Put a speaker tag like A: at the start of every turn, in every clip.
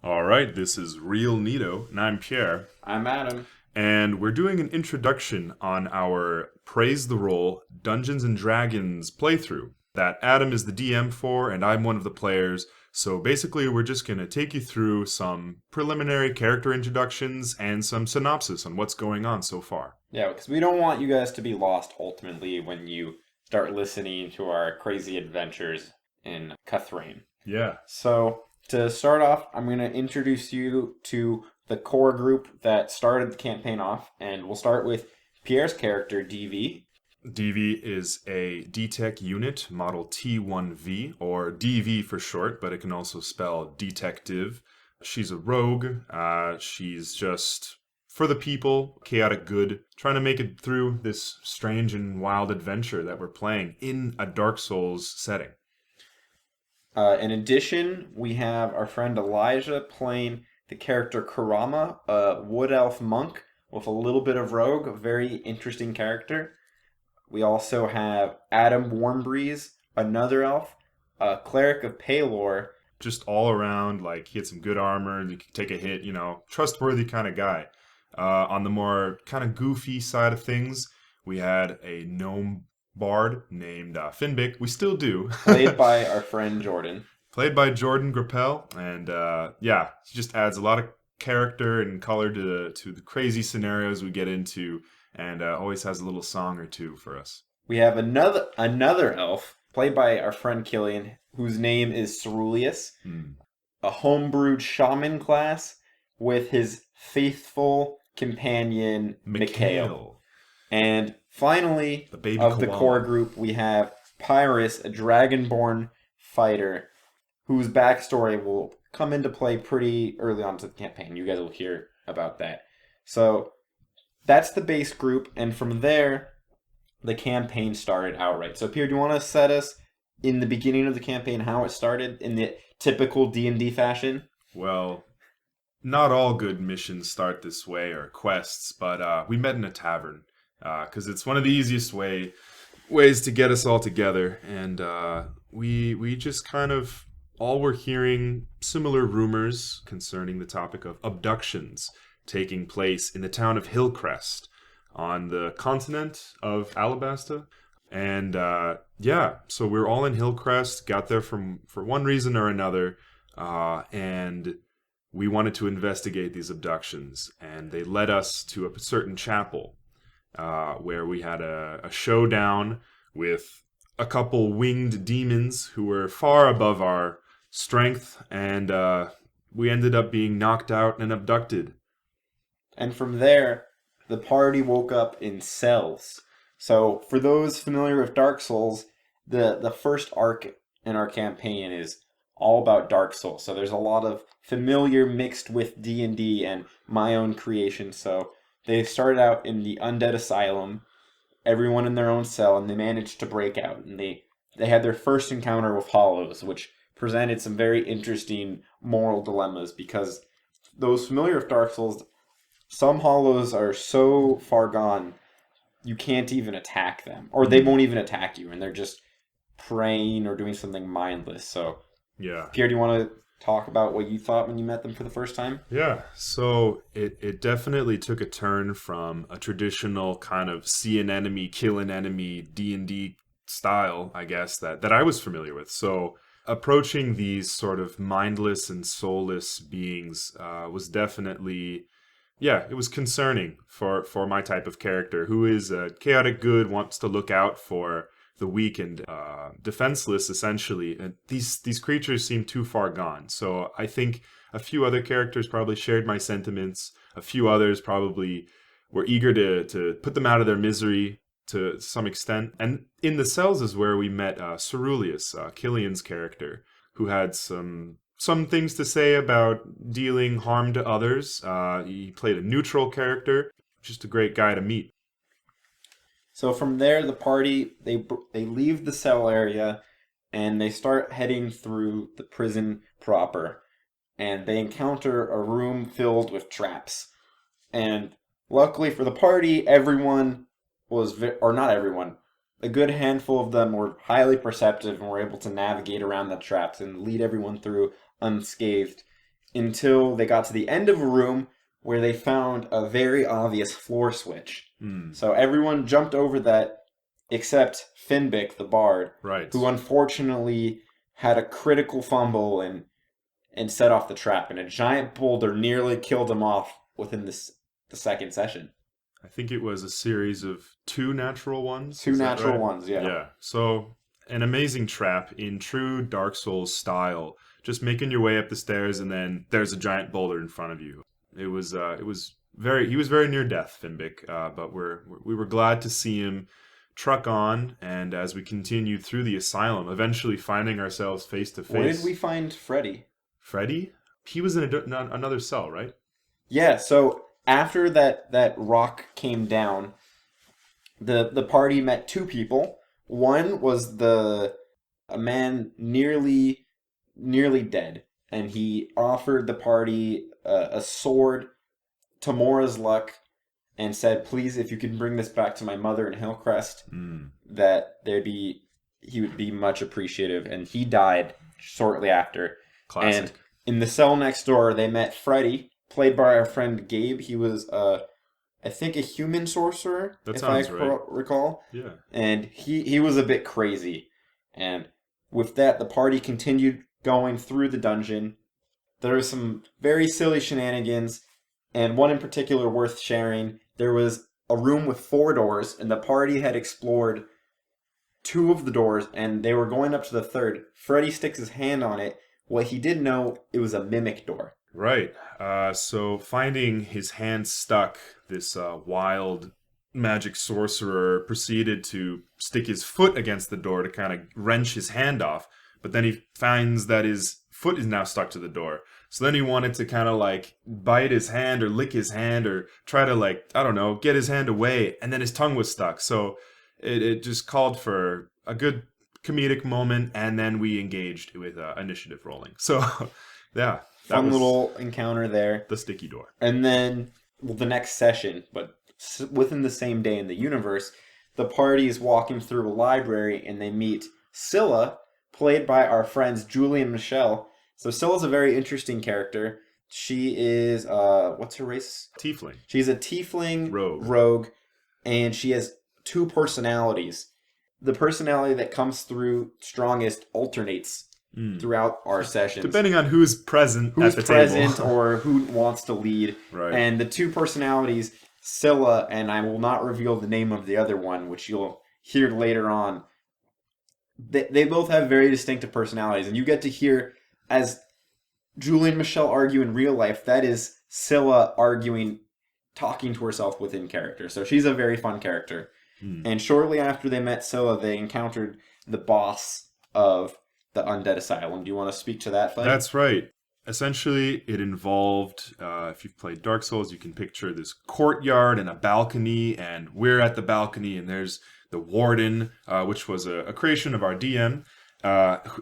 A: All right, this is Real Nito, and I'm Pierre,
B: I'm Adam.
A: and we're doing an introduction on our Praise the Roll Dungeons and Dragons playthrough that Adam is the DM for, and I'm one of the players. So basically, we're just going to take you through some preliminary character introductions and some synopsis on what's going on so far.
B: Yeah, because we don't want you guys to be lost ultimately when you start listening to our crazy adventures in Cuthrain.
A: Yeah.
B: So, to start off, I'm going to introduce you to the core group that started the campaign off, and we'll start with Pierre's character, DV.
A: DV is a DTEC unit, model T1V, or DV for short, but it can also spell detective. She's a rogue. She's just for the people, chaotic good, trying to make it through this strange and wild adventure that we're playing in a Dark Souls setting.
B: In addition, we have our friend Elijah playing the character Karama, a wood elf monk with a little bit of rogue, a very interesting character. We also have Adam Warmbreeze, another elf, a cleric of Palor.
A: Just all around, like, he had some good armor, and you could take a hit, trustworthy kind of guy. On the more kind of goofy side of things, we had a gnome bard named Finbick. We still do.
B: Played by our friend Jordan.
A: Played by Jordan Grappel, and yeah, he just adds a lot of character and color to the crazy scenarios we get into, and always has a little song or two for us.
B: We have another elf, played by our friend Killian, whose name is Ceruleus, a homebrewed shaman class with his faithful companion Mikhail. And finally,
A: The baby
B: of the
A: koala.
B: core group, we have Pyrrhus, a dragonborn fighter, whose backstory will come into play pretty early on to the campaign. You guys will hear about that. So that's the base group, and from there, the campaign started outright. So Pierre, do you want to set us in the beginning of the campaign, how it started in the typical D&D fashion?
A: Well, not all good missions start this way, or quests, but we met in a tavern, because it's one of the easiest ways to get us all together, and we just kind of all were hearing similar rumors concerning the topic of abductions taking place in the town of Hillcrest on the continent of Alabasta. And yeah, so we were all in Hillcrest, got there for one reason or another, and we wanted to investigate these abductions. And they led us to a certain chapel where we had a showdown with a couple winged demons who were far above our strength, and we ended up being knocked out and abducted.
B: And from there, the party woke up in cells. So, for those familiar with Dark Souls, the first arc in our campaign is all about Dark Souls. So there's a lot of familiar mixed with D&D and my own creation. So they started out in the Undead Asylum, everyone in their own cell, and they managed to break out. And they had their first encounter with Hollows, which presented some very interesting moral dilemmas because those familiar with Dark Souls, some Hollows are so far gone you can't even attack them, or they won't even attack you, and they're just praying or doing something mindless. So,
A: Yeah.
B: Pierre, do you want to talk about what you thought when you met them for the first time?
A: Yeah, so it definitely took a turn from a traditional kind of see an enemy, kill an enemy D&D style, I guess, that I was familiar with. So approaching these sort of mindless and soulless beings was definitely, yeah, it was concerning for my type of character, who is a chaotic good, wants to look out for the weak and defenseless, essentially. And these creatures seem too far gone. So I think a few other characters probably shared my sentiments. A few others probably were eager to put them out of their misery to some extent. And in the cells is where we met Ceruleus, Killian's character, who had some things to say about dealing harm to others. He played a neutral character, just a great guy to meet.
B: So from there, the party they leave the cell area and they start heading through the prison proper, and they encounter a room filled with traps. And luckily for the party, everyone or not everyone, a good handful of them were highly perceptive and were able to navigate around the traps and lead everyone through unscathed. until they got to the end of a room where they found a very obvious floor switch.
A: Hmm.
B: So everyone jumped over that except Finbick, the bard,
A: Right.
B: who unfortunately had a critical fumble and set off the trap, and a giant boulder nearly killed him off within the second session.
A: I think it was a series of two natural ones.
B: Two
A: Is that
B: natural
A: right?
B: ones, yeah.
A: Yeah. So an amazing trap in true Dark Souls style. Just making your way up the stairs, and then there's a giant boulder in front of you. It was very. He was very near death, Finbick. But we were glad to see him truck on, and as we continued through the asylum, eventually finding ourselves face to
B: Where did
A: face.
B: we find Freddy?
A: Freddy? He was in another cell, right?
B: Yeah, so after that rock came down, the party met two people. One was a man nearly dead, and he offered the party a sword, Tamora's luck, and said, "Please, if you can bring this back to my mother in Hillcrest,
A: Mm,
B: that he would be much appreciative." And he died shortly after. And
A: classic.
B: in the cell next door, they met Freddy, played by our friend Gabe. He was, I think, a human sorcerer,
A: That
B: if I
A: sounds right.
B: recall.
A: Yeah.
B: And he was a bit crazy. And with that, the party continued going through the dungeon. There was some very silly shenanigans, and one in particular worth sharing. There was a room with four doors, and the party had explored two of the doors, and they were going up to the third. Freddy sticks his hand on it. What he didn't know, it was a mimic door.
A: Right. So finding his hand stuck, this wild magic sorcerer proceeded to stick his foot against the door to kind of wrench his hand off. But then he finds that his foot is now stuck to the door. So then he wanted to kind of like bite his hand or lick his hand or try to like, I don't know, get his hand away. And then his tongue was stuck. So it just called for a good comedic moment. And then we engaged with initiative rolling. So yeah. That
B: Fun
A: was
B: little encounter there.
A: the sticky door.
B: And then the next session, but within the same day in the universe, the party is walking through a library and they meet Scylla, played by our friends Julie and Michelle. So Scylla's a very interesting character. She is, what's her race?
A: Tiefling.
B: She's a tiefling
A: Rogue.
B: and she has two personalities. The personality that comes through strongest alternates throughout our sessions.
A: Depending on who's present
B: Who's
A: at the
B: present
A: table.
B: or who wants to lead.
A: Right.
B: And the two personalities, Scylla, and I will not reveal the name of the other one, which you'll hear later on. They both have very distinctive personalities, and you get to hear, as Julie and Michelle argue in real life, that is Scylla arguing, talking to herself within character. So she's a very fun character. And shortly after they met Scylla, they encountered the boss of the Undead Asylum. Do you want to speak to that fight?
A: That's right. Essentially, it involved, if you've played Dark Souls, you can picture this courtyard and a balcony, and we're at the balcony, and there's the warden, which was a creation of our DM,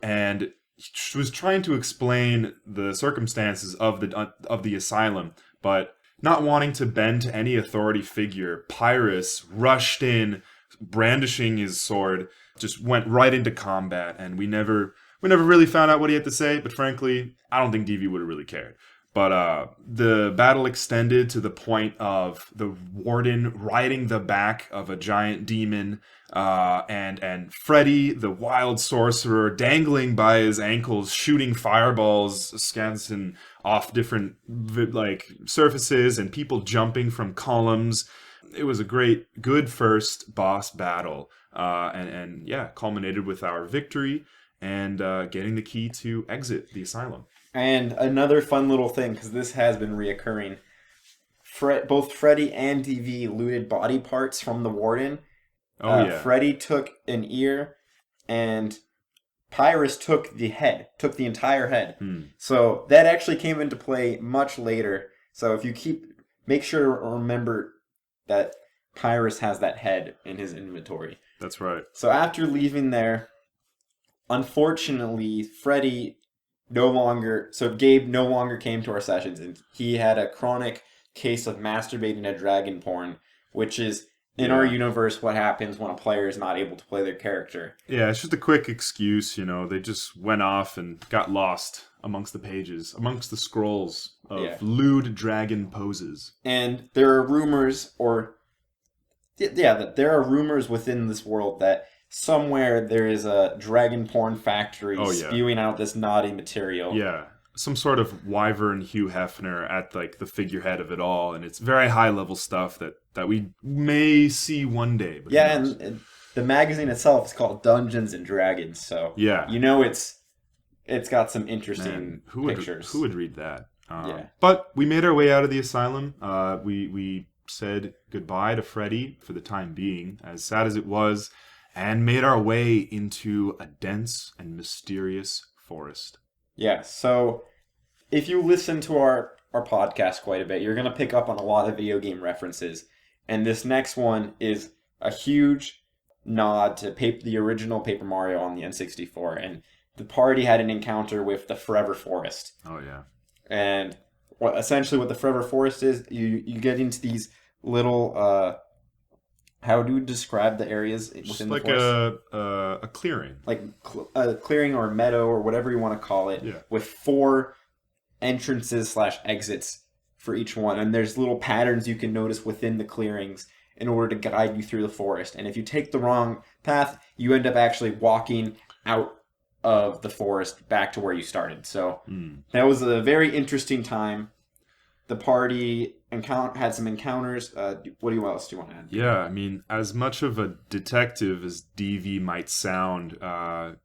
A: and she was trying to explain the circumstances of the asylum, but not wanting to bend to any authority figure. Pyrrhus rushed in, brandishing his sword, just went right into combat, and we never really found out what he had to say, but frankly, I don't think DV would have really cared. But the battle extended to the point of the warden riding the back of a giant demon, and Freddy, the wild sorcerer, dangling by his ankles, shooting fireballs, scancing off different like surfaces, and people jumping from columns. It was a good first boss battle, and yeah, culminated with our victory and getting the key to exit the asylum.
B: And another fun little thing, because this has been reoccurring, both Freddy and DV looted body parts from the warden.
A: Oh, yeah.
B: Freddy took an ear, and Pyrrhus took the head, took the entire head. So that actually came into play much later. So if you make sure to remember that Pyrrhus has that head in his inventory.
A: That's right.
B: So after leaving there, unfortunately, Gabe no longer came to our sessions, and he had a chronic case of masturbating to dragon porn, which is in our
A: Yeah.
B: universe, what happens when a player is not able to play their character.
A: Yeah, it's just a quick excuse, they just went off and got lost amongst the pages, amongst the scrolls
B: Yeah.
A: of lewd dragon poses.
B: And there are rumors, that there are rumors within this world that somewhere there is a dragon porn factory
A: Oh, yeah.
B: spewing out this naughty material.
A: Yeah. Some sort of wyvern Hugh Hefner at like the figurehead of it all, and it's very high level stuff that we may see one day. But
B: Yeah, and the magazine itself is called Dungeons and Dragons, so
A: yeah,
B: it's got some interesting
A: man,
B: pictures.
A: Who would read that?
B: Yeah.
A: But we made our way out of the asylum. We said goodbye to Freddy for the time being, as sad as it was, and made our way into a dense and mysterious forest.
B: Yeah, so if you listen to our podcast quite a bit, you're going to pick up on a lot of video game references. And this next one is a huge nod to the original Paper Mario on the N64. And the party had an encounter with the Forever Forest.
A: Oh, yeah.
B: And essentially what the Forever Forest is, you get into these little... how do you describe the areas within the forest?
A: A clearing.
B: Like a clearing or meadow or whatever you want to call it,
A: Yeah.
B: with 4 entrances/exits for each one. And there's little patterns you can notice within the clearings in order to guide you through the forest. And if you take the wrong path, you end up actually walking out of the forest back to where you started. So that was a very interesting time. The party had some encounters. What else do you want to add?
A: Yeah, I mean, as much of a detective as DV might sound,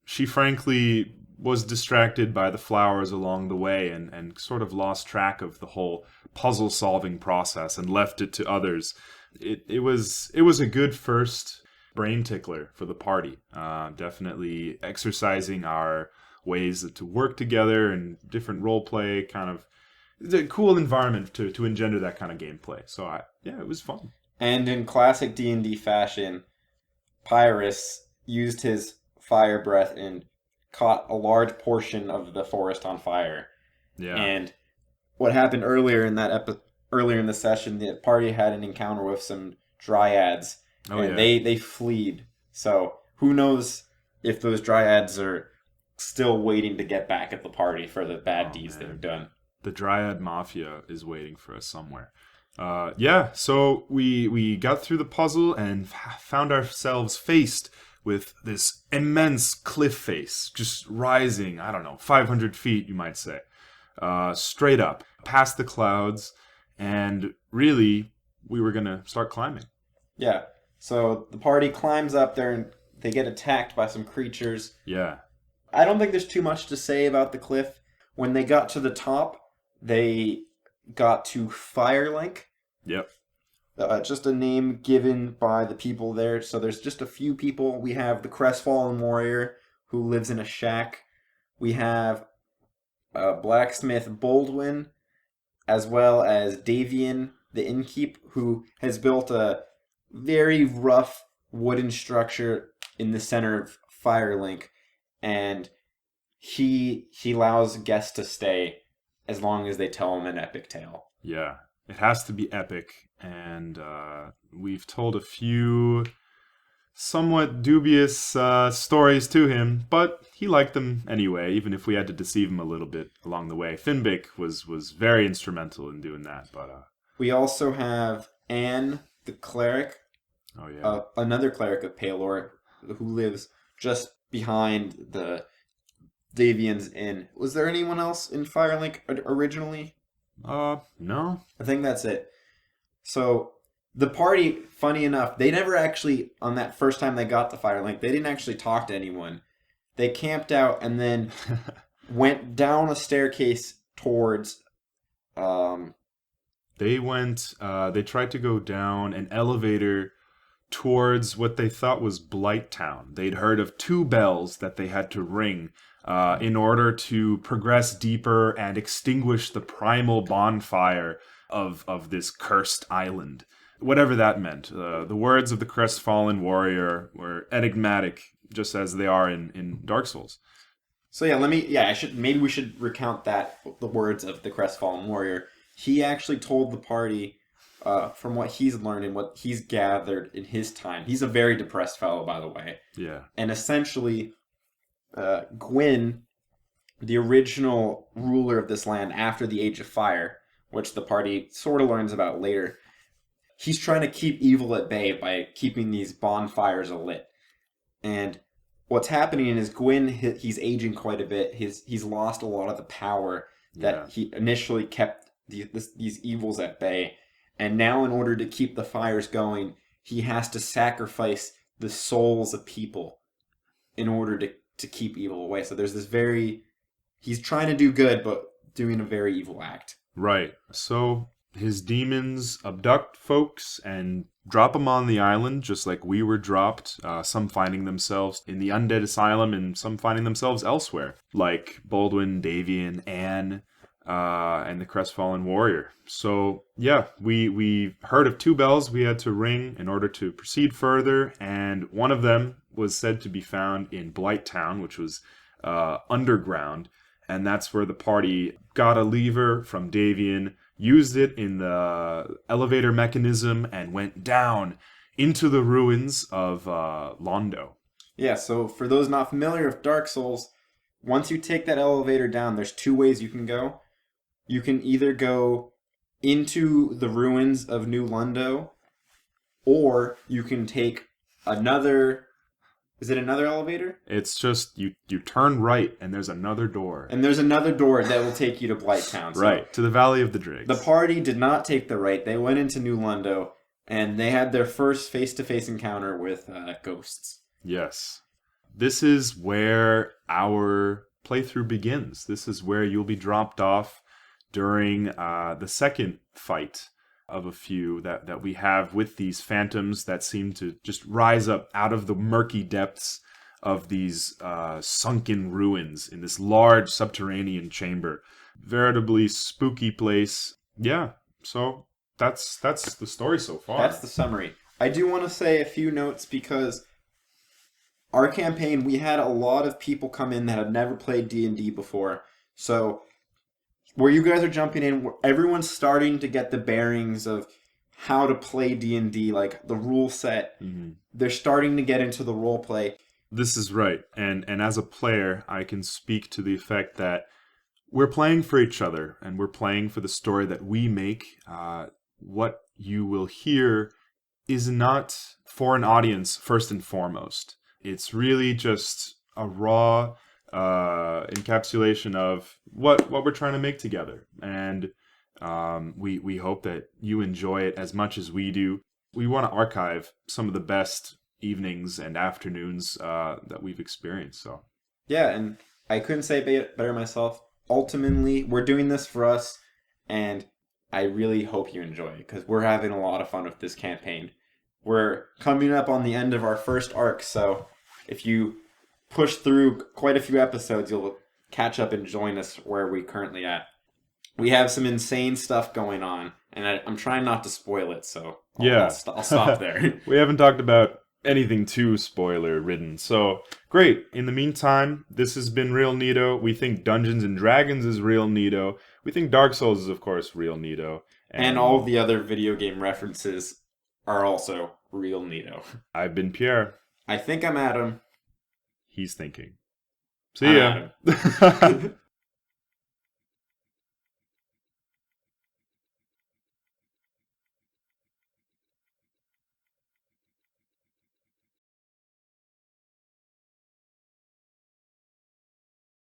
A: she frankly was distracted by the flowers along the way and sort of lost track of the whole puzzle-solving process and left it to others. It was a good first brain tickler for the party. Definitely exercising our ways to work together and different role play kind of. It's a cool environment to engender that kind of gameplay. So it was fun.
B: And in classic D&D fashion, Pyrrhus used his fire breath and caught a large portion of the forest on fire.
A: Yeah.
B: And what happened earlier in the session, the party had an encounter with some dryads, and they fled. So who knows if those dryads are still waiting to get back at the party for the bad deeds they've done.
A: The Dryad Mafia is waiting for us somewhere. So we got through the puzzle and found ourselves faced with this immense cliff face, just rising, 500 feet, you might say, straight up, past the clouds, and really, we were going to start climbing.
B: Yeah, so the party climbs up there and they get attacked by some creatures.
A: Yeah.
B: I don't think there's too much to say about the cliff. When they got to the top, they got to Firelink.
A: Yep.
B: Just a name given by the people there. So there's just a few people. We have the Crestfallen Warrior, who lives in a shack. We have Blacksmith Boldwin, as well as Davian the Innkeep, who has built a very rough wooden structure in the center of Firelink. And he allows guests to stay as long as they tell him an epic tale.
A: Yeah, it has to be epic, and we've told a few somewhat dubious stories to him, but he liked them anyway, even if we had to deceive him a little bit along the way. Finbic was very instrumental in doing that, but...
B: We also have Anne, the cleric.
A: Oh, yeah.
B: Another cleric of Palor, who lives just behind the Davian's Inn. Was there anyone else in Firelink originally?
A: No.
B: I think that's it. So, the party, funny enough, they never actually, on that first time they got to Firelink, they didn't actually talk to anyone. They camped out and then went down a staircase towards...
A: They tried to go down an elevator towards what they thought was Blight Town. They'd heard of 2 bells that they had to ring in order to progress deeper and extinguish the primal bonfire of this cursed island. Whatever that meant. The words of the Crestfallen Warrior were enigmatic, just as they are in Dark Souls.
B: So maybe we should recount the words of the Crestfallen Warrior. He actually told the party from what he's learned and what he's gathered in his time. He's a very depressed fellow, by the way.
A: Yeah.
B: And essentially, Gwyn, the original ruler of this land after the Age of Fire, which the party sort of learns about later, he's trying to keep evil at bay by keeping these bonfires alit. And what's happening is Gwyn, he's aging quite a bit. He's lost a lot of the power that he initially kept these evils at bay. And now in order to keep the fires going, he has to sacrifice the souls of people in order to keep evil away. So there's this he's trying to do good, but doing a very evil act.
A: Right. So his demons abduct folks and drop them on the island, just like we were dropped, some finding themselves in the undead asylum and some finding themselves elsewhere, like Baldwin, Davian, Anne, and the crestfallen warrior. So yeah, we heard of 2 bells we had to ring in order to proceed further, and one of them was said to be found in Blight Town, which was underground, and that's where the party got a lever from Davian, used it in the elevator mechanism, and went down into the ruins of Londo.
B: Yeah, so for those not familiar with Dark Souls, once you take that elevator down, there's 2 ways you can go. You can either go into the ruins of New Londo, or you can take another... Is it another elevator?
A: It's just, you turn right, and there's another door.
B: And there's another door that will take you to Blighttown. So
A: right, to the Valley of the Dregs.
B: the party did not take the right. They went into New Londo, and they had their first face-to-face encounter with ghosts.
A: Yes. This is where our playthrough begins. This is where you'll be dropped off during the second fight of a few that we have with these phantoms that seem to just rise up out of the murky depths of these sunken ruins in this large subterranean chamber. Veritably spooky place. Yeah, so that's the story so far.
B: That's the summary. I do want to say a few notes because our campaign, we had a lot of people come in that have never played D&D before. So where you guys are jumping in, everyone's starting to get the bearings of how to play D&D, like the rule set. Mm-hmm. They're starting to get into the role play.
A: This is right. And as a player, I can speak to the effect that we're playing for each other, and we're playing for the story that we make. What you will hear is not for an audience, first and foremost. It's really just a raw encapsulation of what we're trying to make together. And we hope that you enjoy it as much as we do. We want to archive some of the best evenings and afternoons that we've experienced. So
B: yeah, and I couldn't say it better myself. Ultimately, we're doing this for us, and I really hope you enjoy it, because we're having a lot of fun with this campaign. We're coming up on the end of our first arc, so if you push through quite a few episodes, you'll catch up and join us where we're currently at. We have some insane stuff going on, and I'm trying not to spoil it, so I'll stop there.
A: We haven't talked about anything too spoiler-ridden, so great. In the meantime, this has been Real Nito. We think Dungeons & Dragons is Real Nito. We think Dark Souls is, of course, Real Nito.
B: And all the other video game references are also Real Nito.
A: I've been Pierre.
B: I think I'm Adam.
A: He's thinking. See ya.